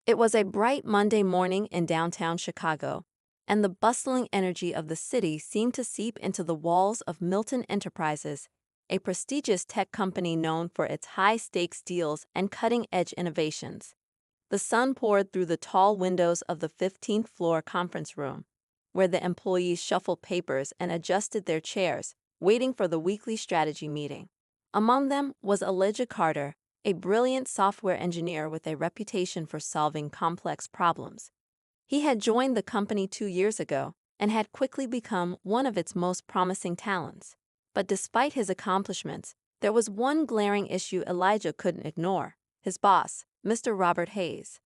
It was a bright Monday morning in downtown Chicago, and the bustling energy of the city seemed to seep into the walls of Milton Enterprises, a prestigious tech company known for its high-stakes deals and cutting-edge innovations. The sun poured through the tall windows of the 15th floor conference room, where the employees shuffled papers and adjusted their chairs, waiting for the weekly strategy meeting. Among them was Elijah Carter, a brilliant software engineer with a reputation for solving complex problems. He had joined the company 2 years ago and had quickly become one of its most promising talents. But despite his accomplishments, there was one glaring issue Elijah couldn't ignore: his boss, Mr. Robert Hayes.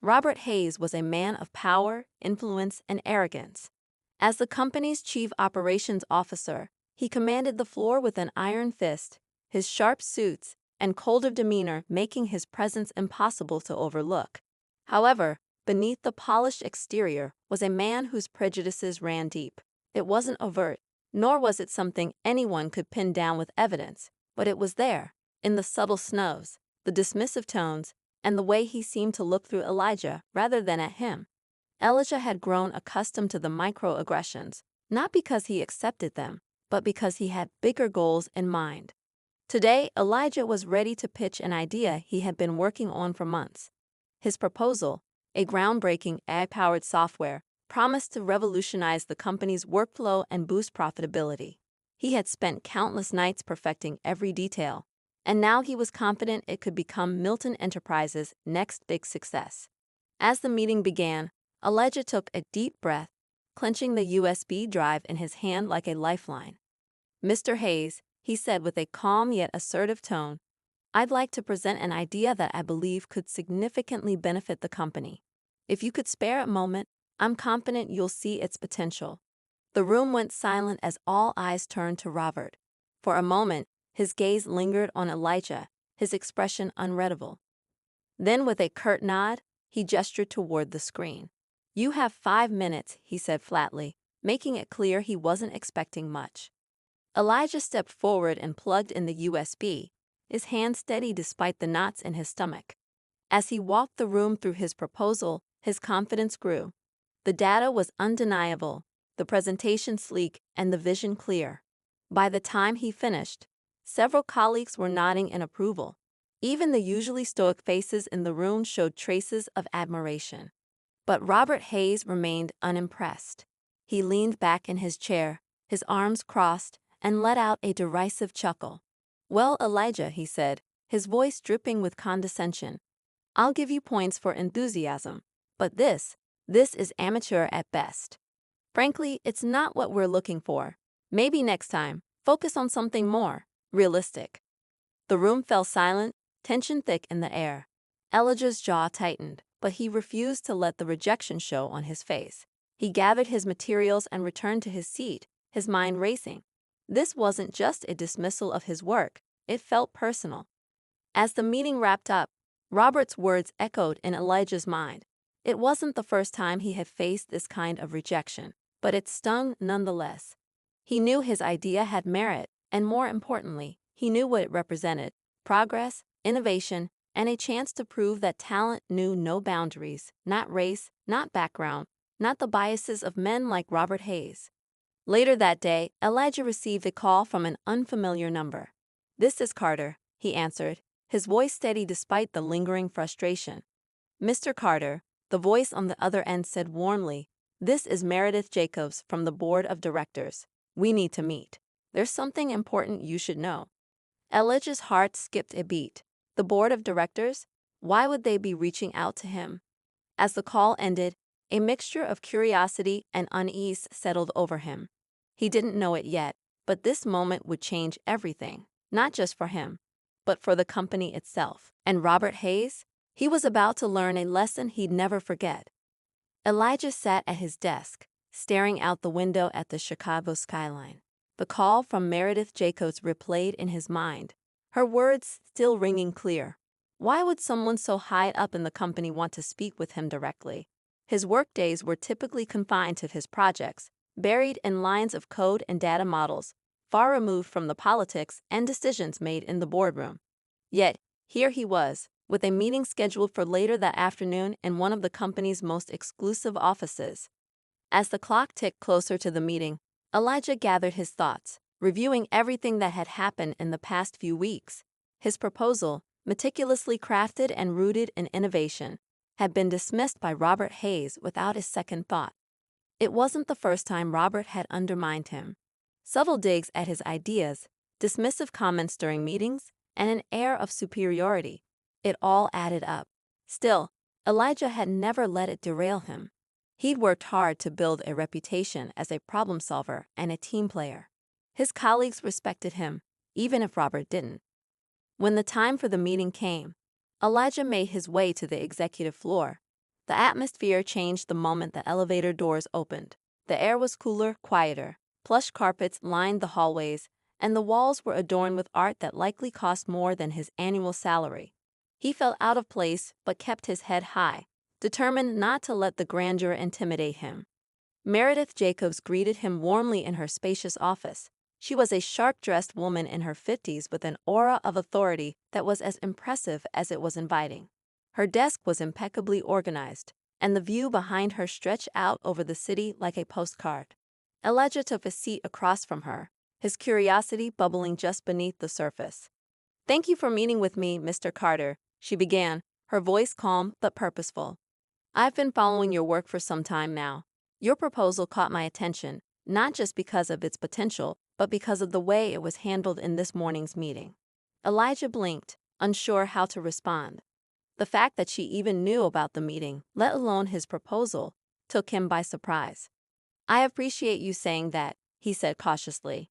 Robert Hayes was a man of power, influence, and arrogance. As the company's chief operations officer, he commanded the floor with an iron fist, his sharp suits and colder demeanor making his presence impossible to overlook. However, beneath the polished exterior was a man whose prejudices ran deep. It wasn't overt, nor was it something anyone could pin down with evidence, but it was there, in the subtle snubs, the dismissive tones, and the way he seemed to look through Elijah rather than at him. Elijah had grown accustomed to the microaggressions, not because he accepted them, but because he had bigger goals in mind. Today, Elijah was ready to pitch an idea he had been working on for months. His proposal, a groundbreaking AI-powered software, promised to revolutionize the company's workflow and boost profitability. He had spent countless nights perfecting every detail, and now he was confident it could become Milton Enterprises' next big success. As the meeting began, Elijah took a deep breath, clenching the USB drive in his hand like a lifeline. "Mr. Hayes," he said with a calm yet assertive tone, "I'd like to present an idea that I believe could significantly benefit the company. If you could spare a moment, I'm confident you'll see its potential." The room went silent as all eyes turned to Robert. For a moment, his gaze lingered on Elijah, his expression unreadable. Then, with a curt nod, he gestured toward the screen. "You have 5 minutes," he said flatly, making it clear he wasn't expecting much. Elijah stepped forward and plugged in the USB, his hand steady despite the knots in his stomach. As he walked the room through his proposal, his confidence grew. The data was undeniable, the presentation sleek, and the vision clear. By the time he finished, several colleagues were nodding in approval. Even the usually stoic faces in the room showed traces of admiration. But Robert Hayes remained unimpressed. He leaned back in his chair, his arms crossed, and let out a derisive chuckle. "Well, Elijah," he said, his voice dripping with condescension, "I'll give you points for enthusiasm, but this is amateur at best. Frankly, it's not what we're looking for. Maybe next time, focus on something more realistic." The room fell silent, tension thick in the air. Elijah's jaw tightened, but he refused to let the rejection show on his face. He gathered his materials and returned to his seat, his mind racing. This wasn't just a dismissal of his work, it felt personal. As the meeting wrapped up, Robert's words echoed in Elijah's mind. It wasn't the first time he had faced this kind of rejection, but it stung nonetheless. He knew his idea had merit, and more importantly, he knew what it represented: progress, innovation, and a chance to prove that talent knew no boundaries, not race, not background, not the biases of men like Robert Hayes. Later that day, Elijah received a call from an unfamiliar number. "This is Carter," he answered, his voice steady despite the lingering frustration. "Mr. Carter," the voice on the other end said warmly, "this is Meredith Jacobs from the board of directors. We need to meet. There's something important you should know." Elijah's heart skipped a beat. The board of directors? Why would they be reaching out to him? As the call ended, a mixture of curiosity and unease settled over him. He didn't know it yet, but this moment would change everything, not just for him, but for the company itself. And Robert Hayes? He was about to learn a lesson he'd never forget. Elijah sat at his desk, staring out the window at the Chicago skyline. The call from Meredith Jacobs replayed in his mind, her words still ringing clear. Why would someone so high up in the company want to speak with him directly? His workdays were typically confined to his projects, buried in lines of code and data models, far removed from the politics and decisions made in the boardroom. Yet, here he was, with a meeting scheduled for later that afternoon in one of the company's most exclusive offices. As the clock ticked closer to the meeting, Elijah gathered his thoughts, reviewing everything that had happened in the past few weeks. His proposal, meticulously crafted and rooted in innovation, had been dismissed by Robert Hayes without a second thought. It wasn't the first time Robert had undermined him. Subtle digs at his ideas, dismissive comments during meetings, and an air of superiority. It all added up. Still, Elijah had never let it derail him. He'd worked hard to build a reputation as a problem solver and a team player. His colleagues respected him, even if Robert didn't. When the time for the meeting came, Elijah made his way to the executive floor. The atmosphere changed the moment the elevator doors opened. The air was cooler, quieter. Plush carpets lined the hallways, and the walls were adorned with art that likely cost more than his annual salary. He felt out of place but kept his head high, determined not to let the grandeur intimidate him. Meredith Jacobs greeted him warmly in her spacious office. She was a sharp-dressed woman in her 50s with an aura of authority that was as impressive as it was inviting. Her desk was impeccably organized, and the view behind her stretched out over the city like a postcard. Elijah took a seat across from her, his curiosity bubbling just beneath the surface. "Thank you for meeting with me, Mr. Carter," she began, her voice calm but purposeful. "I've been following your work for some time now. Your proposal caught my attention, not just because of its potential, but because of the way it was handled in this morning's meeting." Elijah blinked, unsure how to respond. The fact that she even knew about the meeting, let alone his proposal, took him by surprise. "I appreciate you saying that," he said cautiously.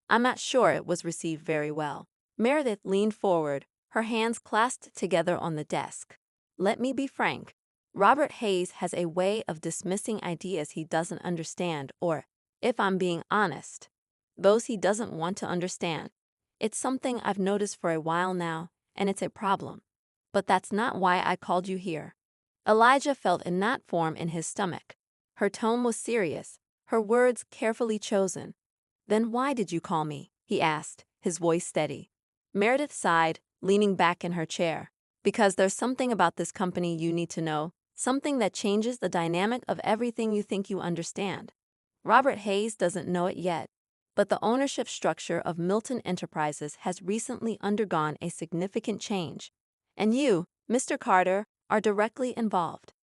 "I'm not sure it was received very well." Meredith leaned forward, her hands clasped together on the desk. "Let me be frank. Robert Hayes has a way of dismissing ideas he doesn't understand or, if I'm being honest, those he doesn't want to understand. It's something I've noticed for a while now, and it's a problem. But that's not why I called you here." Elijah felt a knot form in his stomach. Her tone was serious, her words carefully chosen. "Then why did you call me?" he asked, his voice steady. Meredith sighed, leaning back in her chair. "Because there's something about this company you need to know, something that changes the dynamic of everything you think you understand. Robert Hayes doesn't know it yet, but the ownership structure of Milton Enterprises has recently undergone a significant change, and you, Mr. Carter, are directly involved."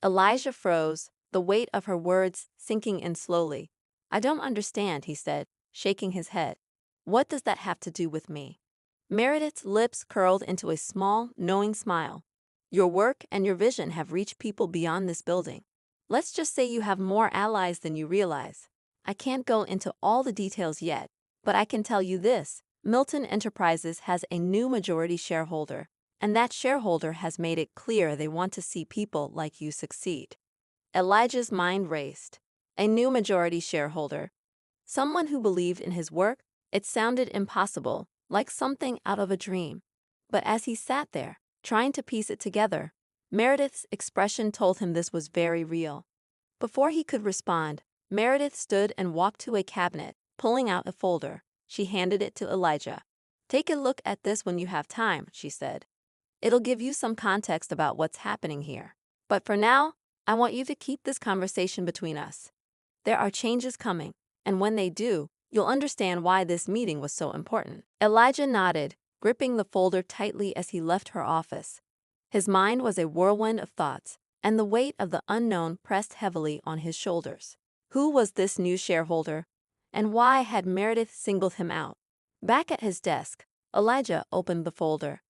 Elijah froze, the weight of her words sinking in slowly. "I don't understand," he said, shaking his head. "What does that have to do with me?" Meredith's lips curled into a small, knowing smile. "Your work and your vision have reached people beyond this building. Let's just say you have more allies than you realize. I can't go into all the details yet, but I can tell you this: Milton Enterprises has a new majority shareholder, and that shareholder has made it clear they want to see people like you succeed." Elijah's mind raced. A new majority shareholder. Someone who believed in his work? It sounded impossible, like something out of a dream. But as he sat there, trying to piece it together, Meredith's expression told him this was very real. Before he could respond, Meredith stood and walked to a cabinet, pulling out a folder. She handed it to Elijah. "Take a look at this when you have time," she said. "It'll give you some context about what's happening here. But for now, I want you to keep this conversation between us. There are changes coming, and when they do, you'll understand why this meeting was so important." Elijah nodded, gripping the folder tightly as he left her office. His mind was a whirlwind of thoughts, and the weight of the unknown pressed heavily on his shoulders. Who was this new shareholder, and why had Meredith singled him out? Back at his desk, Elijah opened the folder.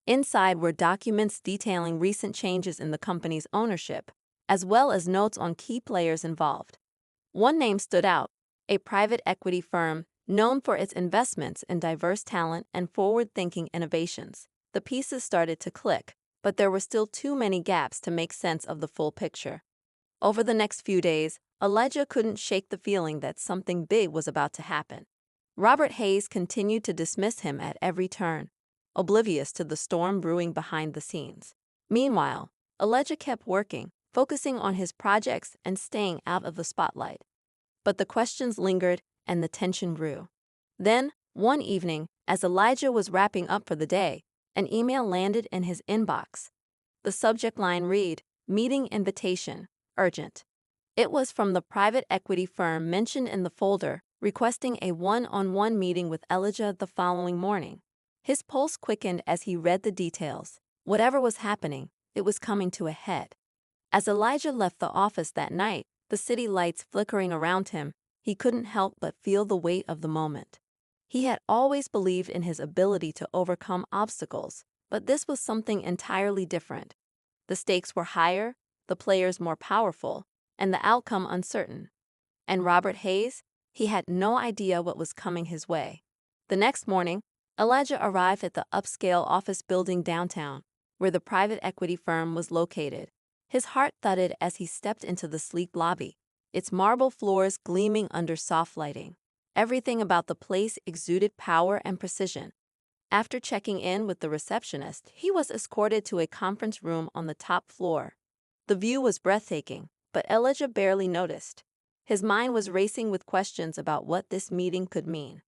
Inside were documents detailing recent changes in the company's ownership, as well as notes on key players involved. One name stood out: a private equity firm known for its investments in diverse talent and forward-thinking innovations. The pieces started to click, but there were still too many gaps to make sense of the full picture. Over the next few days, Elijah couldn't shake the feeling that something big was about to happen. Robert Hayes continued to dismiss him at every turn, oblivious to the storm brewing behind the scenes. Meanwhile, Elijah kept working, focusing on his projects and staying out of the spotlight. But the questions lingered and the tension grew. Then, one evening, as Elijah was wrapping up for the day, An email landed in his inbox. The subject line read, "Meeting invitation, urgent." It was from the private equity firm mentioned in the folder, requesting a one-on-one meeting with Elijah the following morning. His pulse quickened as he read the details. Whatever was happening, it was coming to a head. As Elijah left the office that night, the city lights flickering around him, he couldn't help but feel the weight of the moment. He had always believed in his ability to overcome obstacles, but this was something entirely different. The stakes were higher, the players more powerful, and the outcome uncertain. And Robert Hayes? He had no idea what was coming his way. The next morning, Elijah arrived at the upscale office building downtown, where the private equity firm was located. His heart thudded as he stepped into the sleek lobby, its marble floors gleaming under soft lighting. Everything about the place exuded power and precision. After checking in with the receptionist, he was escorted to a conference room on the top floor. The view was breathtaking, but Elijah barely noticed. His mind was racing with questions about what this meeting could mean.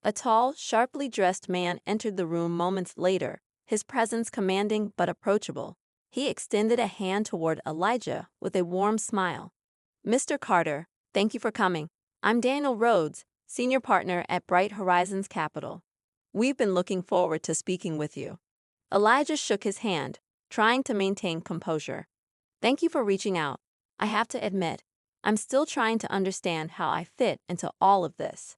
A tall, sharply dressed man entered the room moments later, his presence commanding but approachable. He extended a hand toward Elijah with a warm smile. "Mr. Carter, thank you for coming. I'm Daniel Rhodes, senior partner at Bright Horizons Capital. We've been looking forward to speaking with you." Elijah shook his hand, trying to maintain composure. "Thank you for reaching out. I have to admit, I'm still trying to understand how I fit into all of this."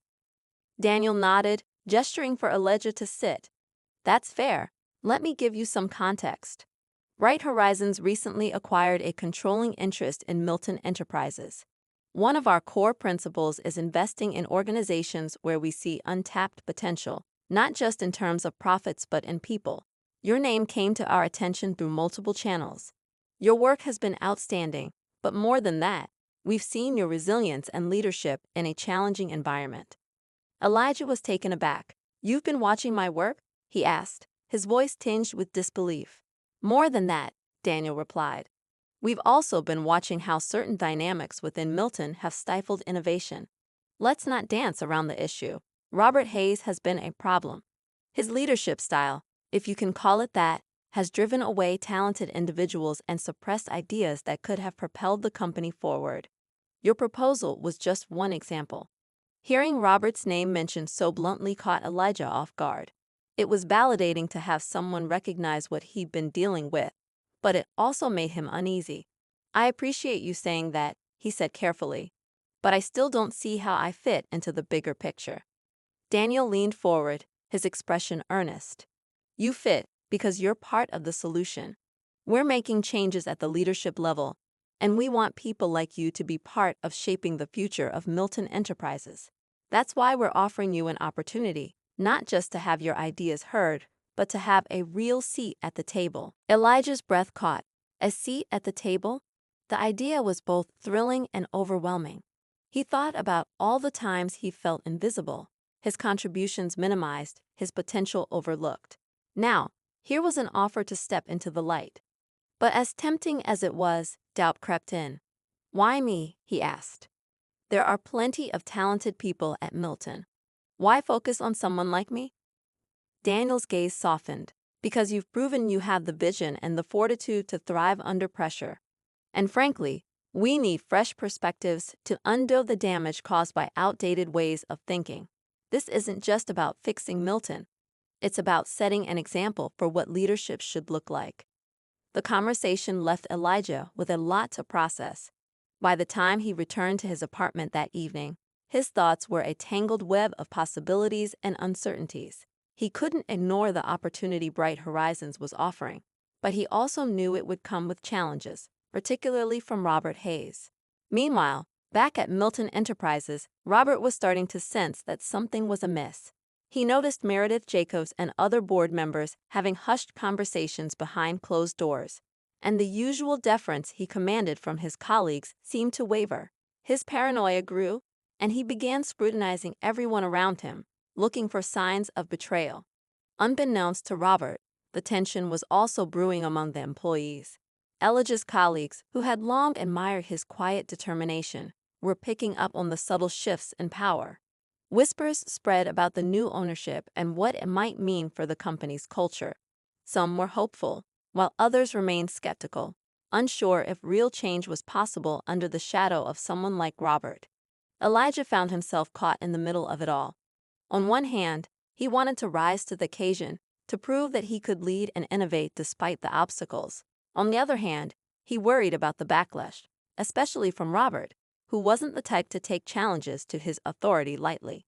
Daniel nodded, gesturing for Elijah to sit. "That's fair. Let me give you some context. Bright Horizons recently acquired a controlling interest in Milton Enterprises. One of our core principles is investing in organizations where we see untapped potential, not just in terms of profits but in people. Your name came to our attention through multiple channels. Your work has been outstanding, but more than that, we've seen your resilience and leadership in a challenging environment." Elijah was taken aback. "You've been watching my work?" he asked, his voice tinged with disbelief. "More than that," Daniel replied. "We've also been watching how certain dynamics within Milton have stifled innovation. Let's not dance around the issue. Robert Hayes has been a problem. His leadership style, if you can call it that, has driven away talented individuals and suppressed ideas that could have propelled the company forward. Your proposal was just one example." Hearing Robert's name mentioned so bluntly caught Elijah off guard. It was validating to have someone recognize what he'd been dealing with, but it also made him uneasy. "I appreciate you saying that," he said carefully, "but I still don't see how I fit into the bigger picture." Daniel leaned forward, his expression earnest. "You fit because you're part of the solution. We're making changes at the leadership level, and we want people like you to be part of shaping the future of Milton Enterprises. That's why we're offering you an opportunity, not just to have your ideas heard, but to have a real seat at the table." Elijah's breath caught. A seat at the table? The idea was both thrilling and overwhelming. He thought about all the times he felt invisible, his contributions minimized, his potential overlooked. Now, here was an offer to step into the light. But as tempting as it was, doubt crept in. "Why me?" he asked. "There are plenty of talented people at Milton. Why focus on someone like me?" Daniel's gaze softened. "Because you've proven you have the vision and the fortitude to thrive under pressure. And frankly, we need fresh perspectives to undo the damage caused by outdated ways of thinking. This isn't just about fixing Milton. It's about setting an example for what leadership should look like." The conversation left Elijah with a lot to process. By the time he returned to his apartment that evening, his thoughts were a tangled web of possibilities and uncertainties. He couldn't ignore the opportunity Bright Horizons was offering, but he also knew it would come with challenges, particularly from Robert Hayes. Meanwhile, back at Milton Enterprises, Robert was starting to sense that something was amiss. He noticed Meredith Jacobs and other board members having hushed conversations behind closed doors, and the usual deference he commanded from his colleagues seemed to waver. His paranoia grew, and he began scrutinizing everyone around him, looking for signs of betrayal. Unbeknownst to Robert, the tension was also brewing among the employees. Elijah's colleagues, who had long admired his quiet determination, were picking up on the subtle shifts in power. Whispers spread about the new ownership and what it might mean for the company's culture. Some were hopeful, while others remained skeptical, unsure if real change was possible under the shadow of someone like Robert. Elijah found himself caught in the middle of it all. On one hand, he wanted to rise to the occasion, to prove that he could lead and innovate despite the obstacles. On the other hand, he worried about the backlash, especially from Robert, who wasn't the type to take challenges to his authority lightly.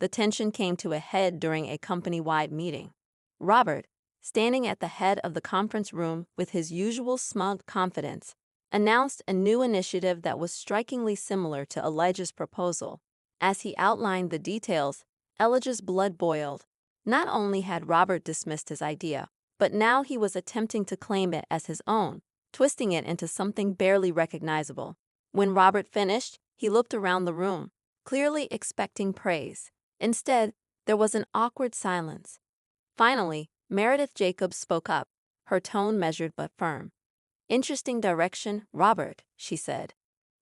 The tension came to a head during a company-wide meeting. Robert, standing at the head of the conference room with his usual smug confidence, announced a new initiative that was strikingly similar to Elijah's proposal. As he outlined the details, Elijah's blood boiled. Not only had Robert dismissed his idea, but now he was attempting to claim it as his own, twisting it into something barely recognizable. When Robert finished, he looked around the room, clearly expecting praise. Instead, there was an awkward silence. Finally, Meredith Jacobs spoke up, her tone measured but firm. "Interesting direction, Robert," she said.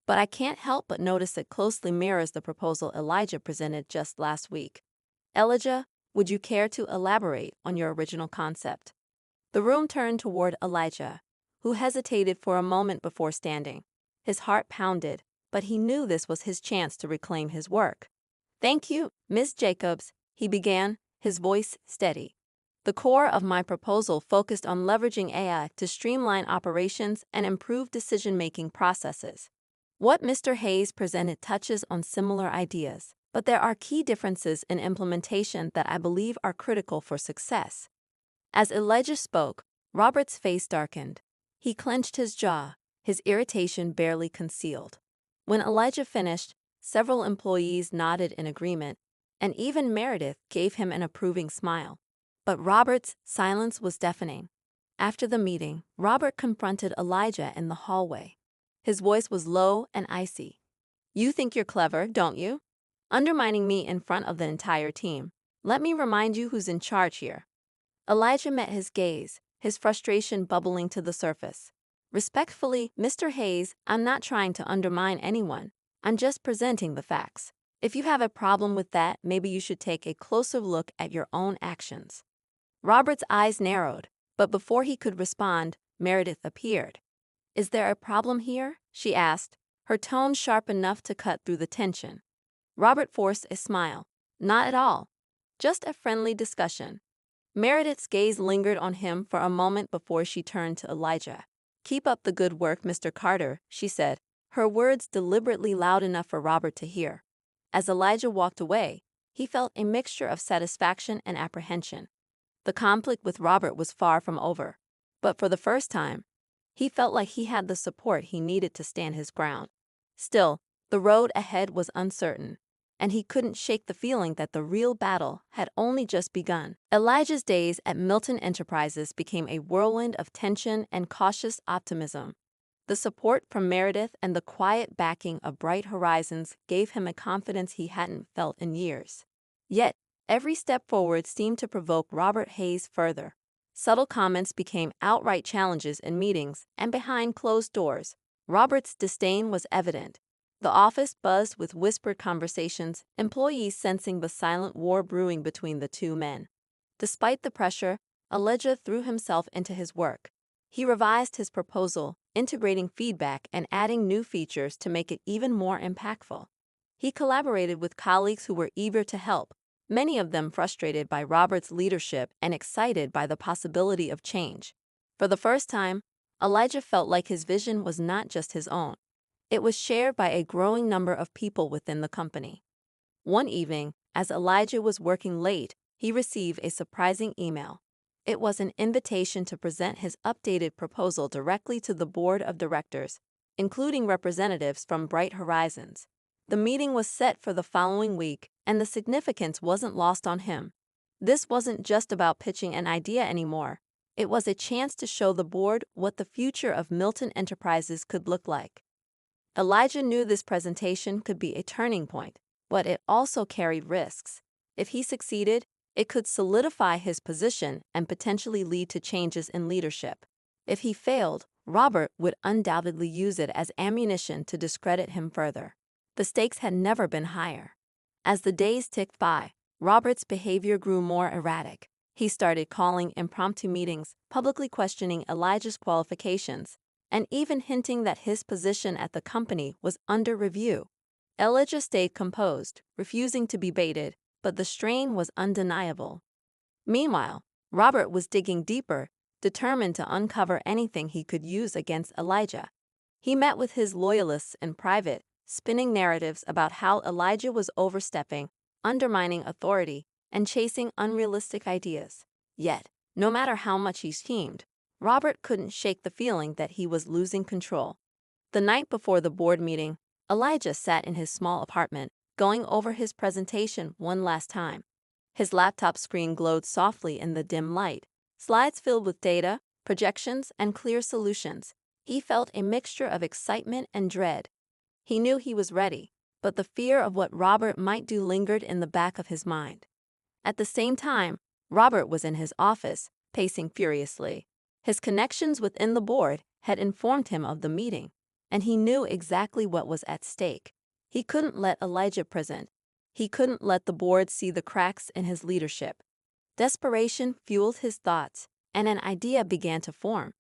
"But I can't help but notice it closely mirrors the proposal Elijah presented just last week. Elijah, would you care to elaborate on your original concept?" The room turned toward Elijah, who hesitated for a moment before standing. His heart pounded, but he knew this was his chance to reclaim his work. "Thank you, Ms. Jacobs," he began, his voice steady. "The core of my proposal focused on leveraging AI to streamline operations and improve decision-making processes. What Mr. Hayes presented touches on similar ideas, but there are key differences in implementation that I believe are critical for success." As Elijah spoke, Robert's face darkened. He clenched his jaw, his irritation barely concealed. When Elijah finished, several employees nodded in agreement, and even Meredith gave him an approving smile. But Robert's silence was deafening. After the meeting, Robert confronted Elijah in the hallway. His voice was low and icy. "You think you're clever, don't you? Undermining me in front of the entire team. Let me remind you who's in charge here." Elijah met his gaze, his frustration bubbling to the surface. "Respectfully, Mr. Hayes, I'm not trying to undermine anyone. I'm just presenting the facts. If you have a problem with that, maybe you should take a closer look at your own actions." Robert's eyes narrowed, but before he could respond, Meredith appeared. "Is there a problem here?" she asked, her tone sharp enough to cut through the tension. Robert forced a smile. "Not at all. Just a friendly discussion." Meredith's gaze lingered on him for a moment before she turned to Elijah. "Keep up the good work, Mr. Carter," she said, her words deliberately loud enough for Robert to hear. As Elijah walked away, he felt a mixture of satisfaction and apprehension. The conflict with Robert was far from over, but for the first time, he felt like he had the support he needed to stand his ground. Still, the road ahead was uncertain, and he couldn't shake the feeling that the real battle had only just begun. Elijah's days at Milton Enterprises became a whirlwind of tension and cautious optimism. The support from Meredith and the quiet backing of Bright Horizons gave him a confidence he hadn't felt in years. Yet, every step forward seemed to provoke Robert Hayes further. Subtle comments became outright challenges in meetings, and behind closed doors, Robert's disdain was evident. The office buzzed with whispered conversations, employees sensing the silent war brewing between the two men. Despite the pressure, Elijah threw himself into his work. He revised his proposal, integrating feedback and adding new features to make it even more impactful. He collaborated with colleagues who were eager to help, many of them frustrated by Robert's leadership and excited by the possibility of change. For the first time, Elijah felt like his vision was not just his own. It was shared by a growing number of people within the company. One evening, as Elijah was working late, he received a surprising email. It was an invitation to present his updated proposal directly to the board of directors, including representatives from Bright Horizons. The meeting was set for the following week, and the significance wasn't lost on him. This wasn't just about pitching an idea anymore. It was a chance to show the board what the future of Milton Enterprises could look like. Elijah knew this presentation could be a turning point, but it also carried risks. If he succeeded, it could solidify his position and potentially lead to changes in leadership. If he failed, Robert would undoubtedly use it as ammunition to discredit him further. The stakes had never been higher. As the days ticked by, Robert's behavior grew more erratic. He started calling impromptu meetings, publicly questioning Elijah's qualifications, and even hinting that his position at the company was under review. Elijah stayed composed, refusing to be baited, but the strain was undeniable. Meanwhile, Robert was digging deeper, determined to uncover anything he could use against Elijah. He met with his loyalists in private, spinning narratives about how Elijah was overstepping, undermining authority, and chasing unrealistic ideas. Yet, no matter how much he schemed, Robert couldn't shake the feeling that he was losing control. The night before the board meeting, Elijah sat in his small apartment, going over his presentation one last time. His laptop screen glowed softly in the dim light, slides filled with data, projections, and clear solutions. He felt a mixture of excitement and dread. He knew he was ready, but the fear of what Robert might do lingered in the back of his mind. At the same time, Robert was in his office, pacing furiously. His connections within the board had informed him of the meeting, and he knew exactly what was at stake. He couldn't let Elijah present. He couldn't let the board see the cracks in his leadership. Desperation fueled his thoughts, and an idea began to form.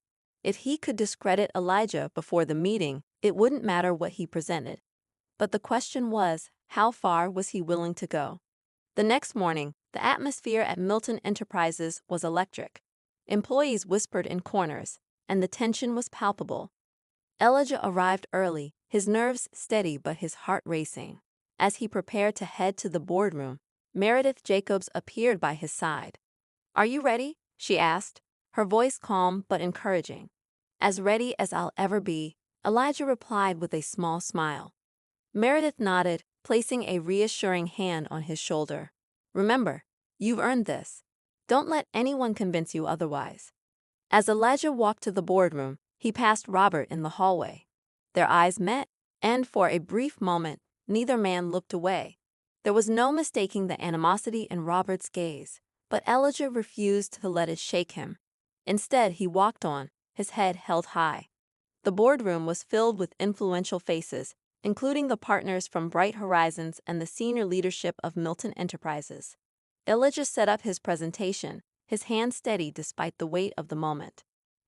If he could discredit Elijah before the meeting, it wouldn't matter what he presented. But the question was, how far was he willing to go? The next morning, the atmosphere at Milton Enterprises was electric. Employees whispered in corners, and the tension was palpable. Elijah arrived early, his nerves steady but his heart racing. As he prepared to head to the boardroom, Meredith Jacobs appeared by his side. "Are you ready?" she asked, her voice calm but encouraging. "As ready as I'll ever be," Elijah replied with a small smile. Meredith nodded, placing a reassuring hand on his shoulder. "Remember, you've earned this. Don't let anyone convince you otherwise." As Elijah walked to the boardroom, he passed Robert in the hallway. Their eyes met, and for a brief moment, neither man looked away. There was no mistaking the animosity in Robert's gaze, but Elijah refused to let it shake him. Instead, he walked on, his head held high. The boardroom was filled with influential faces, including the partners from Bright Horizons and the senior leadership of Milton Enterprises. Elijah set up his presentation, his hand steady despite the weight of the moment.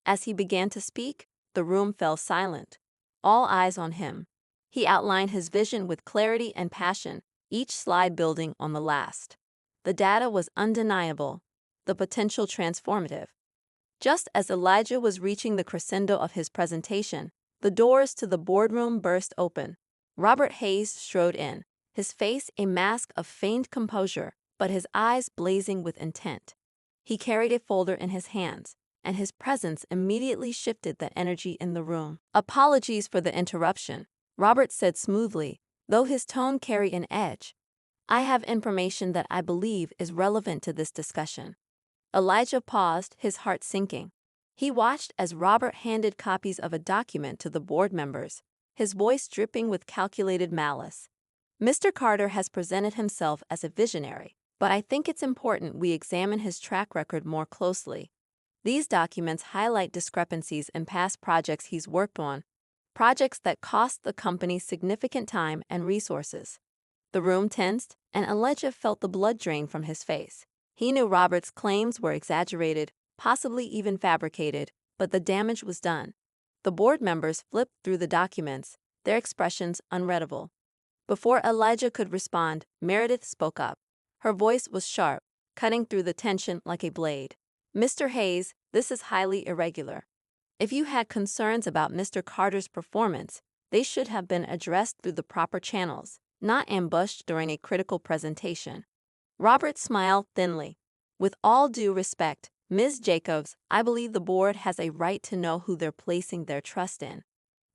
As he began to speak, the room fell silent, all eyes on him. He outlined his vision with clarity and passion, each slide building on the last. The data was undeniable, the potential transformative. Just as Elijah was reaching the crescendo of his presentation, the doors to the boardroom burst open. Robert Hayes strode in, his face a mask of feigned composure, but his eyes blazing with intent. He carried a folder in his hands, and his presence immediately shifted the energy in the room. "Apologies for the interruption," Robert said smoothly, though his tone carried an edge. "I have information that I believe is relevant to this discussion." Elijah paused, his heart sinking. He watched as Robert handed copies of a document to the board members, his voice dripping with calculated malice. "Mr. Carter has presented himself as a visionary, but I think it's important we examine his track record more closely. These documents highlight discrepancies in past projects he's worked on, projects that cost the company significant time and resources." The room tensed, and Elijah felt the blood drain from his face. He knew Robert's claims were exaggerated, possibly even fabricated, but the damage was done. The board members flipped through the documents, their expressions unreadable. Before Elijah could respond, Meredith spoke up. Her voice was sharp, cutting through the tension like a blade. "Mr. Hayes, this is highly irregular. If you had concerns about Mr. Carter's performance, they should have been addressed through the proper channels, not ambushed during a critical presentation." Robert smiled thinly. "With all due respect, Ms. Jacobs, I believe the board has a right to know who they're placing their trust in."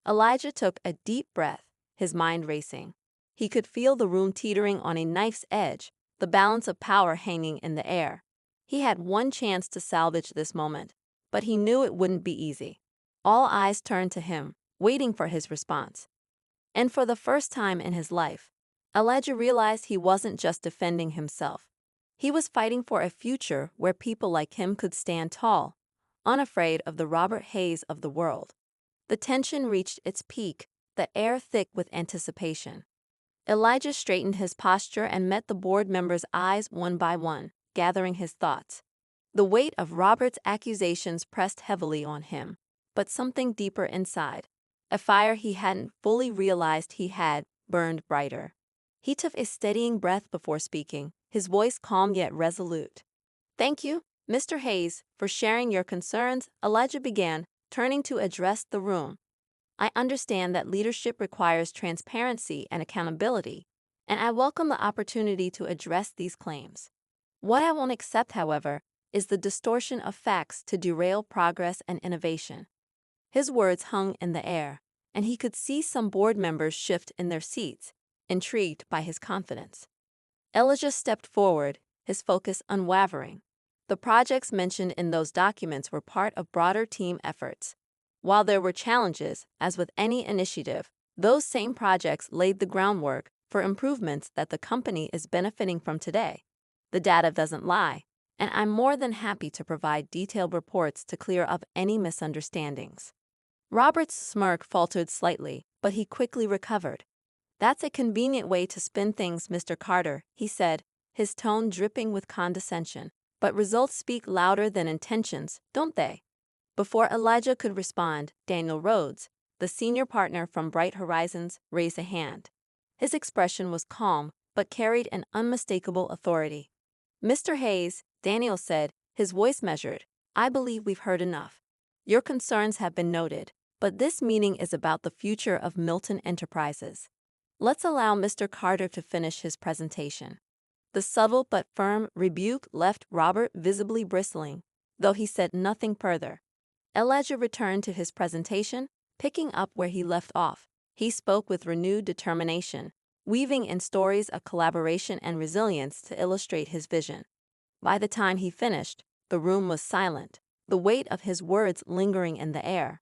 Elijah took a deep breath, his mind racing. He could feel the room teetering on a knife's edge, the balance of power hanging in the air. He had one chance to salvage this moment, but he knew it wouldn't be easy. All eyes turned to him, waiting for his response. And for the first time in his life, Elijah realized he wasn't just defending himself. He was fighting for a future where people like him could stand tall, unafraid of the Robert Hayes of the world. The tension reached its peak, the air thick with anticipation. Elijah straightened his posture and met the board members' eyes one by one, gathering his thoughts. The weight of Robert's accusations pressed heavily on him, but something deeper inside, a fire he hadn't fully realized he had, burned brighter. He took a steadying breath before speaking, his voice calm yet resolute. "Thank you, Mr. Hayes, for sharing your concerns," Elijah began, turning to address the room. "I understand that leadership requires transparency and accountability, and I welcome the opportunity to address these claims. What I won't accept, however, is the distortion of facts to derail progress and innovation." His words hung in the air, and he could see some board members shift in their seats, intrigued by his confidence. Elijah stepped forward, his focus unwavering. The projects mentioned in those documents were part of broader team efforts. While there were challenges, as with any initiative, those same projects laid the groundwork for improvements that the company is benefiting from today. The data doesn't lie, and I'm more than happy to provide detailed reports to clear up any misunderstandings. Robert's smirk faltered slightly, but he quickly recovered. "That's a convenient way to spin things, Mr. Carter," he said, his tone dripping with condescension. "But results speak louder than intentions, don't they?" Before Elijah could respond, Daniel Rhodes, the senior partner from Bright Horizons, raised a hand. His expression was calm, but carried an unmistakable authority. "Mr. Hayes," Daniel said, his voice measured, "I believe we've heard enough. Your concerns have been noted, but this meeting is about the future of Milton Enterprises. Let's allow Mr. Carter to finish his presentation." The subtle but firm rebuke left Robert visibly bristling, though he said nothing further. Elijah returned to his presentation, picking up where he left off. He spoke with renewed determination, weaving in stories of collaboration and resilience to illustrate his vision. By the time he finished, the room was silent, the weight of his words lingering in the air.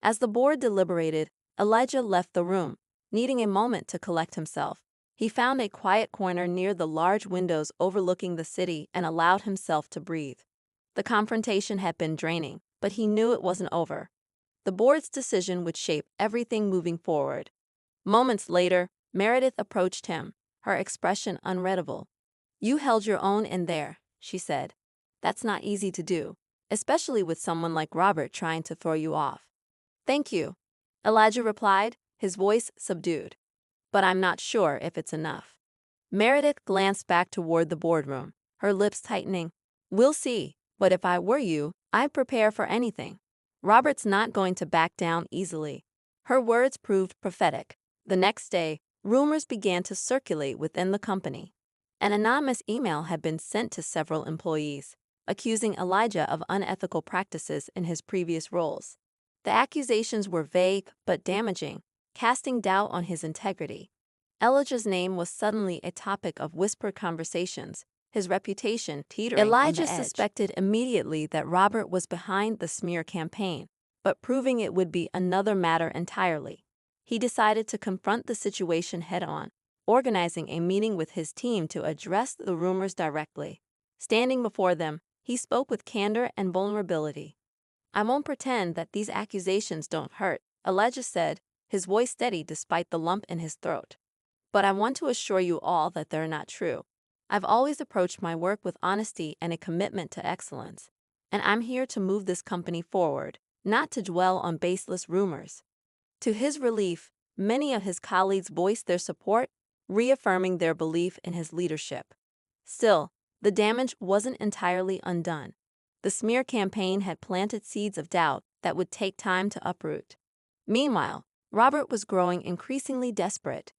As the board deliberated, Elijah left the room, needing a moment to collect himself. He found a quiet corner near the large windows overlooking the city and allowed himself to breathe. The confrontation had been draining, but he knew it wasn't over. The board's decision would shape everything moving forward. Moments later, Meredith approached him, her expression unreadable. "You held your own in there," she said. "That's not easy to do, especially with someone like Robert trying to throw you off." "Thank you," Elijah replied, his voice subdued. "But I'm not sure if it's enough." Meredith glanced back toward the boardroom, her lips tightening. "We'll see, but if I were you, I'd prepare for anything. Robert's not going to back down easily." Her words proved prophetic. The next day, rumors began to circulate within the company. An anonymous email had been sent to several employees, accusing Elijah of unethical practices in his previous roles. The accusations were vague but damaging, casting doubt on his integrity. Elijah's name was suddenly a topic of whispered conversations, his reputation teetering Elijah on the edge. Suspected immediately that Robert was behind the smear campaign, but proving it would be another matter entirely. He decided to confront the situation head-on, organizing a meeting with his team to address the rumors directly. Standing before them, he spoke with candor and vulnerability. "I won't pretend that these accusations don't hurt," Elijah said, his voice steady despite the lump in his throat. "But I want to assure you all that they're not true. I've always approached my work with honesty and a commitment to excellence, and I'm here to move this company forward, not to dwell on baseless rumors." To his relief, many of his colleagues voiced their support, reaffirming their belief in his leadership. Still, the damage wasn't entirely undone. The smear campaign had planted seeds of doubt that would take time to uproot. Meanwhile, Robert was growing increasingly desperate.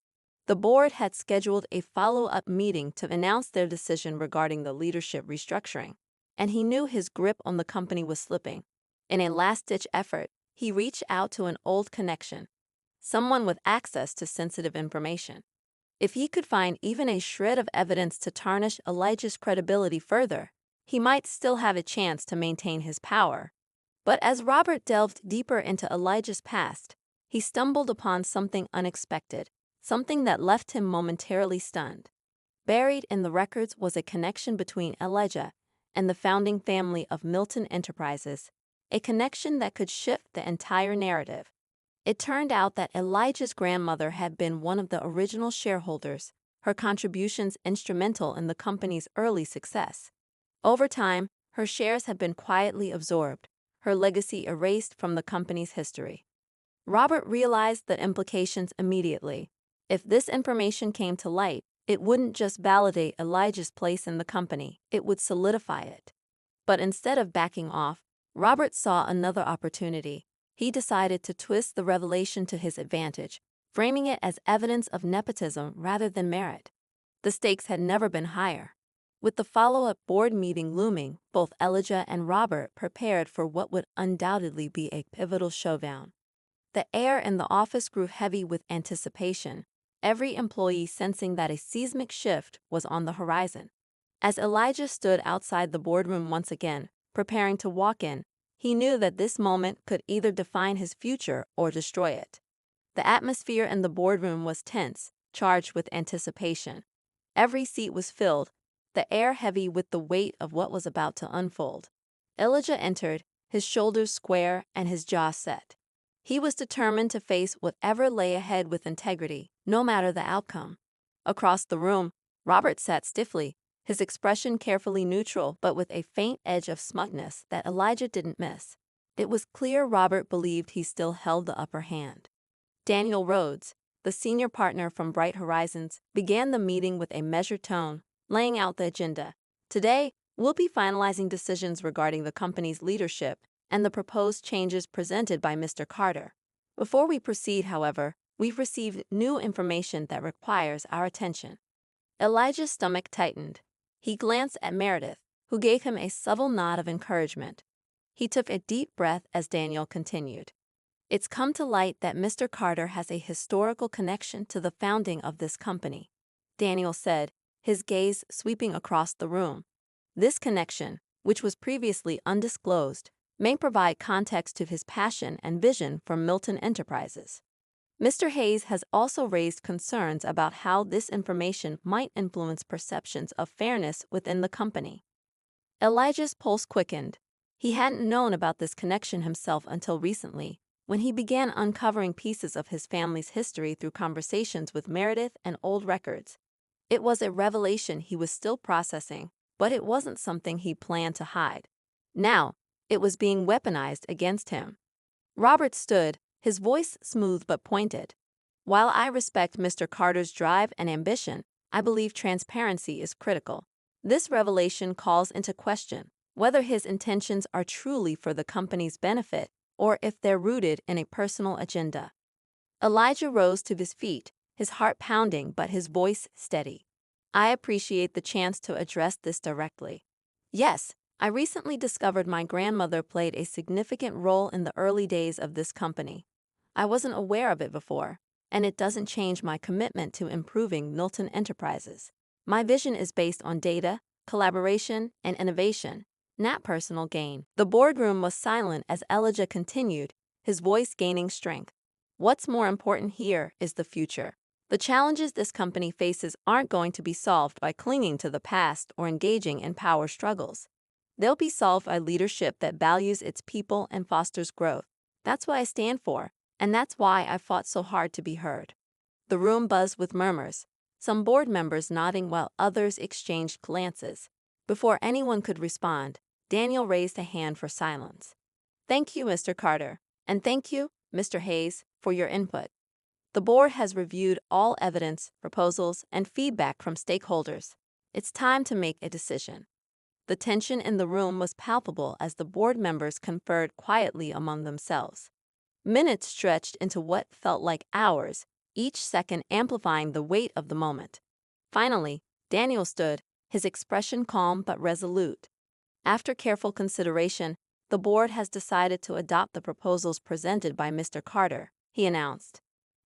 The board had scheduled a follow-up meeting to announce their decision regarding the leadership restructuring, and he knew his grip on the company was slipping. In a last-ditch effort, he reached out to an old connection, someone with access to sensitive information. If he could find even a shred of evidence to tarnish Elijah's credibility further, he might still have a chance to maintain his power. But as Robert delved deeper into Elijah's past, he stumbled upon something unexpected, something that left him momentarily stunned. Buried in the records was a connection between Elijah and the founding family of Milton Enterprises, a connection that could shift the entire narrative. It turned out that Elijah's grandmother had been one of the original shareholders, her contributions instrumental in the company's early success. Over time, Her shares have been quietly absorbed, her legacy erased from the company's history. Robert realized the implications immediately. If this information came to light, it wouldn't just validate Elijah's place in the company, it would solidify it. But instead of backing off, Robert saw another opportunity. He decided to twist the revelation to his advantage, framing it as evidence of nepotism rather than merit. The stakes had never been higher. With the follow-up board meeting looming, both Elijah and Robert prepared for what would undoubtedly be a pivotal showdown. The air in the office grew heavy with anticipation, every employee sensing that a seismic shift was on the horizon. As Elijah stood outside the boardroom once again, preparing to walk in, he knew that this moment could either define his future or destroy it. The atmosphere in the boardroom was tense, charged with anticipation. Every seat was filled, the air heavy with the weight of what was about to unfold. Elijah entered, his shoulders square and his jaw set. He was determined to face whatever lay ahead with integrity, no matter the outcome. Across the room, Robert sat stiffly, his expression carefully neutral but with a faint edge of smugness that Elijah didn't miss. It was clear Robert believed he still held the upper hand. Daniel Rhodes, the senior partner from Bright Horizons, began the meeting with a measured tone, laying out the agenda. Today, we'll be finalizing decisions regarding the company's leadership and the proposed changes presented by Mr. Carter. Before we proceed, however, we've received new information that requires our attention. Elijah's stomach tightened. He glanced at Meredith, who gave him a subtle nod of encouragement. He took a deep breath as Daniel continued. It's come to light that Mr. Carter has a historical connection to the founding of this company, Daniel said, his gaze sweeping across the room. This connection, which was previously undisclosed, may provide context to his passion and vision for Milton Enterprises. Mr. Hayes has also raised concerns about how this information might influence perceptions of fairness within the company. Elijah's pulse quickened. He hadn't known about this connection himself until recently, when he began uncovering pieces of his family's history through conversations with Meredith and old records. It was a revelation he was still processing, but it wasn't something he planned to hide. Now, it was being weaponized against him. Robert stood, his voice smooth but pointed. While I respect Mr. Carter's drive and ambition, I believe transparency is critical. This revelation calls into question whether his intentions are truly for the company's benefit or if they're rooted in a personal agenda. Elijah rose to his feet, his heart pounding but his voice steady. I appreciate the chance to address this directly. Yes, I recently discovered my grandmother played a significant role in the early days of this company. I wasn't aware of it before, and it doesn't change my commitment to improving Milton Enterprises. My vision is based on data, collaboration, and innovation, not personal gain. The boardroom was silent as Elijah continued, his voice gaining strength. What's more important here is the future. The challenges this company faces aren't going to be solved by clinging to the past or engaging in power struggles. They'll be solved by leadership that values its people and fosters growth. That's what I stand for, and that's why I fought so hard to be heard. The room buzzed with murmurs, some board members nodding while others exchanged glances. Before anyone could respond, Daniel raised a hand for silence. Thank you, Mr. Carter, and thank you, Mr. Hayes, for your input. The board has reviewed all evidence, proposals, and feedback from stakeholders. It's time to make a decision. The tension in the room was palpable as the board members conferred quietly among themselves. Minutes stretched into what felt like hours, each second amplifying the weight of the moment. Finally, Daniel stood, his expression calm but resolute. After careful consideration, the board has decided to adopt the proposals presented by Mr. Carter, he announced.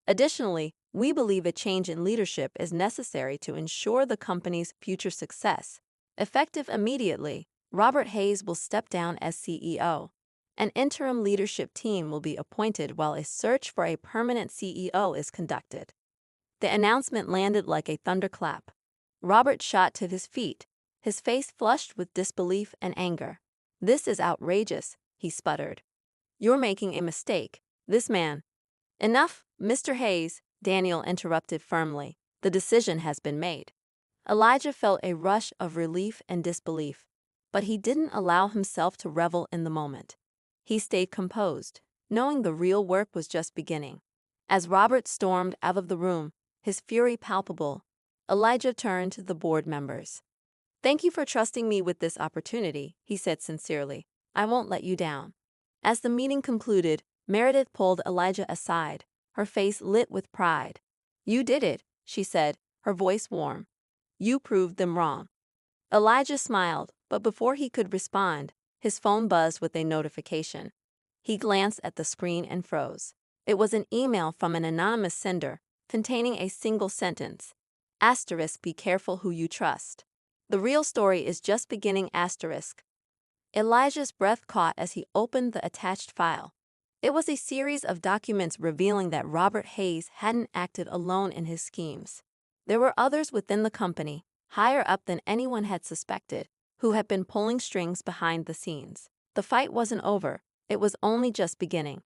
Additionally, we believe a change in leadership is necessary to ensure the company's future success. Effective immediately, Robert Hayes will step down as CEO. An interim leadership team will be appointed while a search for a permanent CEO is conducted. The announcement landed like a thunderclap. Robert shot to his feet, his face flushed with disbelief and anger. "This is outrageous," he sputtered. "You're making a mistake. This man—" "Enough, Mr. Hayes," Daniel interrupted firmly. "The decision has been made." Elijah felt a rush of relief and disbelief. But he didn't allow himself to revel in the moment. He stayed composed, knowing the real work was just beginning. As Robert stormed out of the room, his fury palpable, Elijah turned to the board members. "Thank you for trusting me with this opportunity," he said sincerely. "I won't let you down." As the meeting concluded, Meredith pulled Elijah aside, her face lit with pride. "You did it," she said, her voice warm. "You proved them wrong." Elijah smiled, but before he could respond, his phone buzzed with a notification. He glanced at the screen and froze. It was an email from an anonymous sender, containing a single sentence. Asterisk, be careful who you trust. The real story is just beginning, asterisk. Elijah's breath caught as he opened the attached file. It was a series of documents revealing that Robert Hayes hadn't acted alone in his schemes. There were others within the company, higher up than anyone had suspected, who had been pulling strings behind the scenes. The fight wasn't over, it was only just beginning.